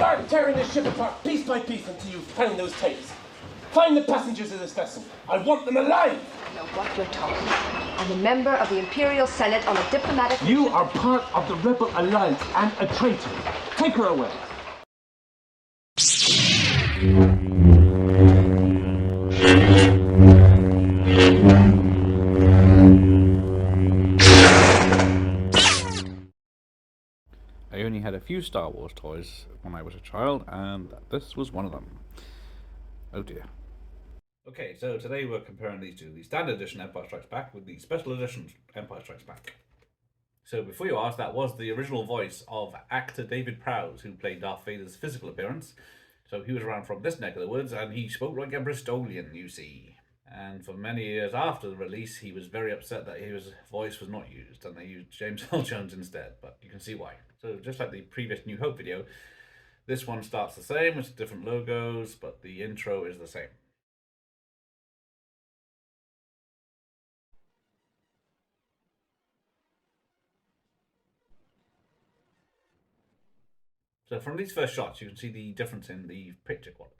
Start tearing this ship apart piece by piece until you find those tapes. Find the passengers of this vessel. I want them alive. I know what you're talking about. I'm a member of the Imperial Senate on a diplomatic mission. You are part of the Rebel Alliance and a traitor. Take her away. I only had a few Star Wars toys when I was a child, and this was one of them. Oh dear. Okay, so today we're comparing these two, the Standard Edition Empire Strikes Back with the Special Edition Empire Strikes Back. So before you ask, that was the original voice of actor David Prowse, who played Darth Vader's physical appearance. So he was around from this neck of the woods, and he spoke like a Bristolian, you see. And for many years after the release, he was very upset that his voice was not used, and they used James Earl Jones instead, but you can see why. So just like the previous New Hope video, this one starts the same with different logos, but the intro is the same. So from these first shots, you can see the difference in the picture quality.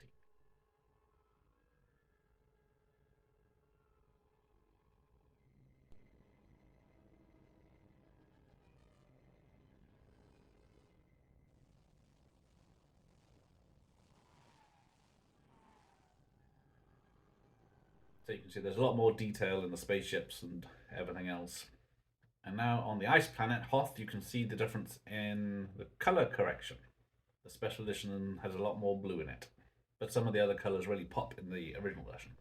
So you can see there's a lot more detail in the spaceships and everything else. And now on the ice planet Hoth, you can see the difference in the color correction. The special edition has a lot more blue in it, but some of the other colors really pop in the original version.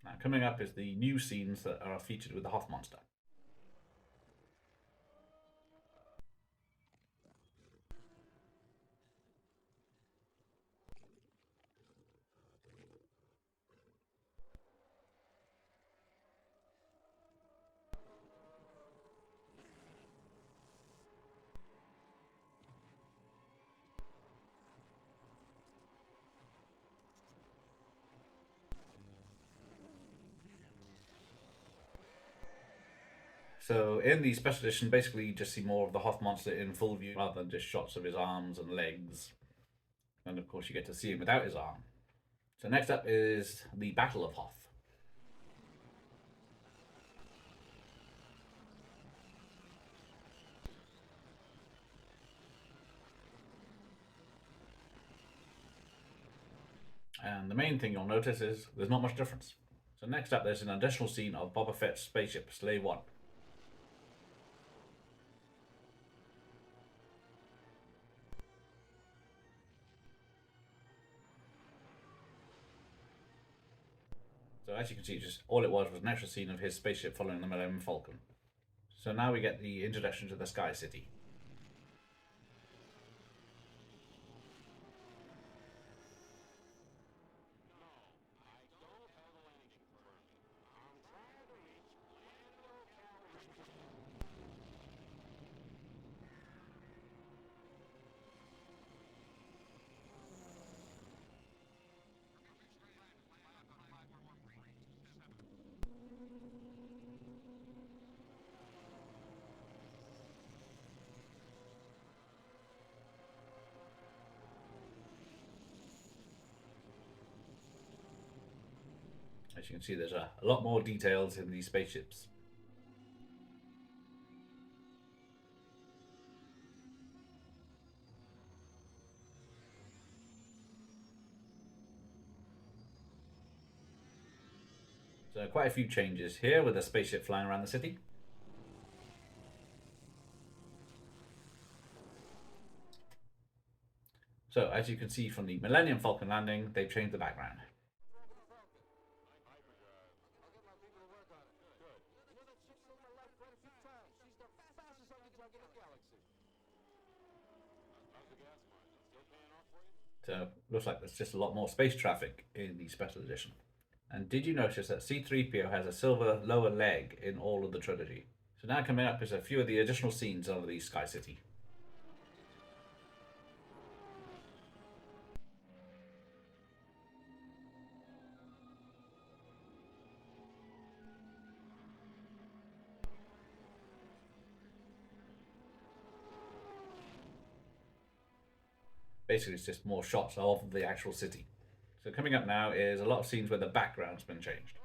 Now, coming up is the new scenes that are featured with the Hoth monster. So in the special edition, basically you just see more of the Hoth monster in full view rather than just shots of his arms and legs. And of course you get to see him without his arm. So next up is the Battle of Hoth. And the main thing you'll notice is there's not much difference. So next up there's an additional scene of Boba Fett's spaceship, Slave One. So as you can see, just all it was an extra scene of his spaceship following the Millennium Falcon. So now we get the introduction to the Sky City. As you can see, there's a lot more details in these spaceships. So quite a few changes here with the spaceship flying around the city. So as you can see from the Millennium Falcon landing, they've changed the background. So looks like there's just a lot more space traffic in the special edition. And did you notice that C-3PO has a silver lower leg in all of the trilogy? So now coming up is a few of the additional scenes of the Sky City. Basically, it's just more shots of the actual city. So coming up now is a lot of scenes where the background's been changed.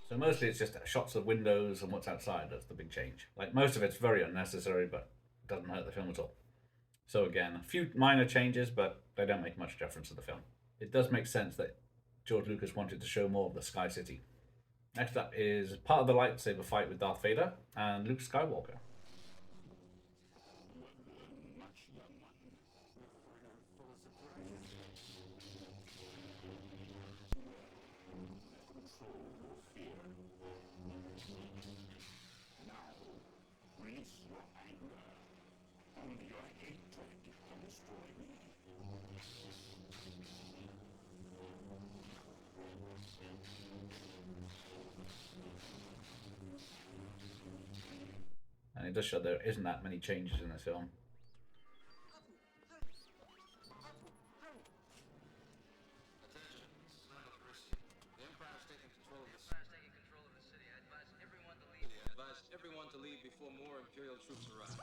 So mostly it's just shots of windows and what's outside. That's the big change. Like, most of it's very unnecessary, but doesn't hurt the film at all. So again, a few minor changes, but they don't make much difference to the film. It does make sense that George Lucas wanted to show more of the Sky City. Next up is part of the lightsaber fight with Darth Vader and Luke Skywalker. And it does show there isn't that many changes in this film. Everyone to leave before more Imperial troops arrive.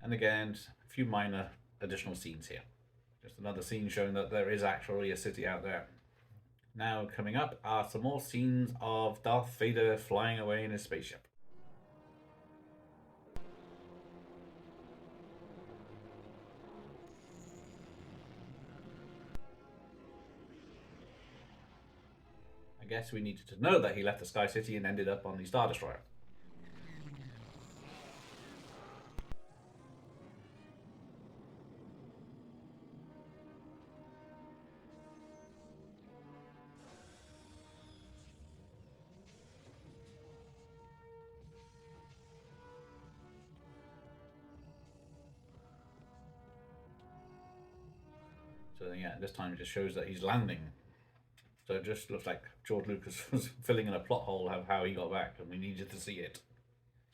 And again, a few minor additional scenes here. Just another scene showing that there is actually a city out there. Now coming up are some more scenes of Darth Vader flying away in his spaceship. I guess we needed to know that he left the Sky City and ended up on the Star Destroyer. So yeah, this time it just shows that he's landing. So it just looks like George Lucas was filling in a plot hole of how he got back, and we needed to see it.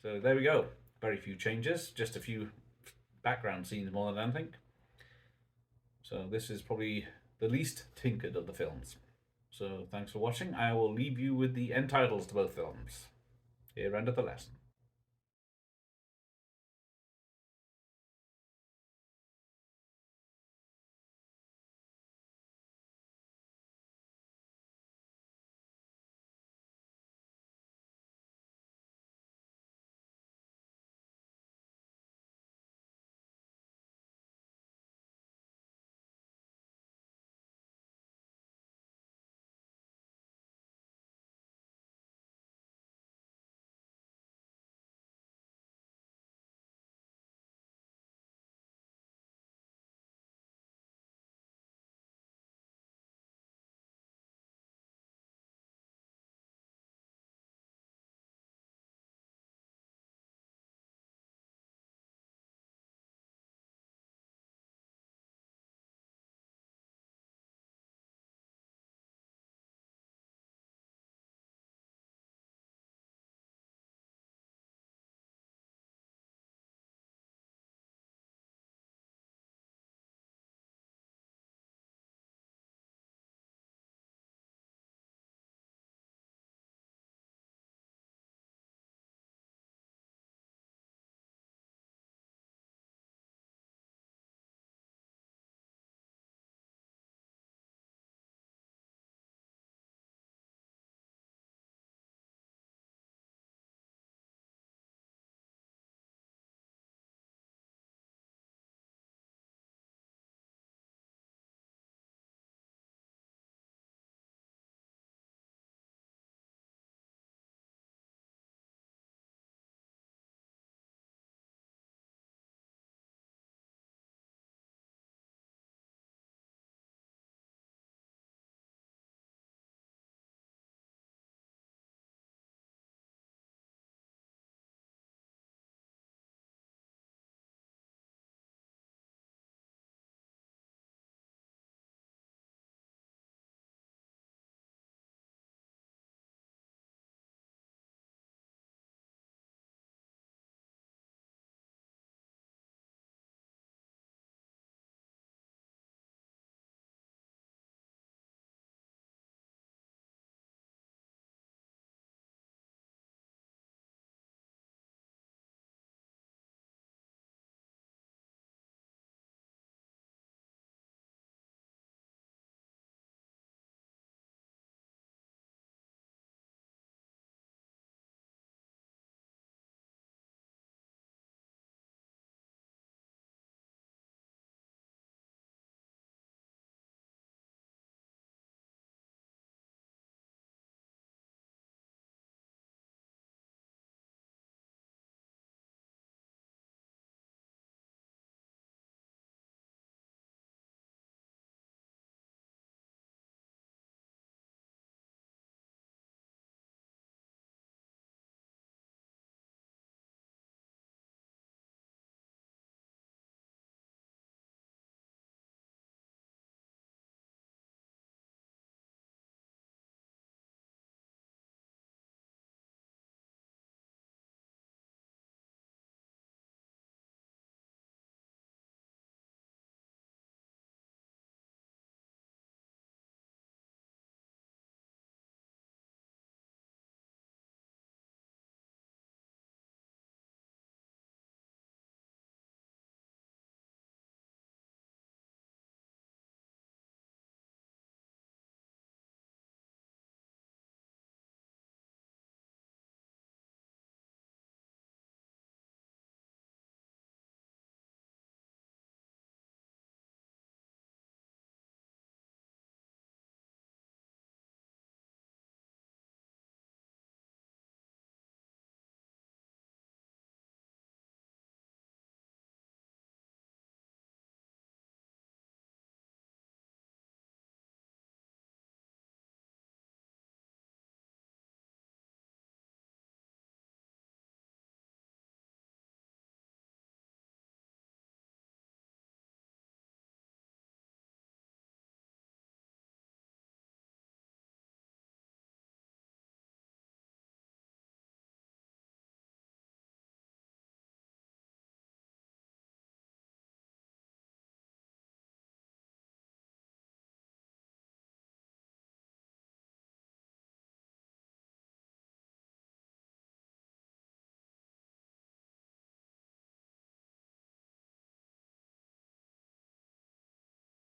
So there we go. Very few changes, just a few background scenes more than anything. So this is probably the least tinkered of the films. So thanks for watching. I will leave you with the end titles to both films. Here endeth the lesson.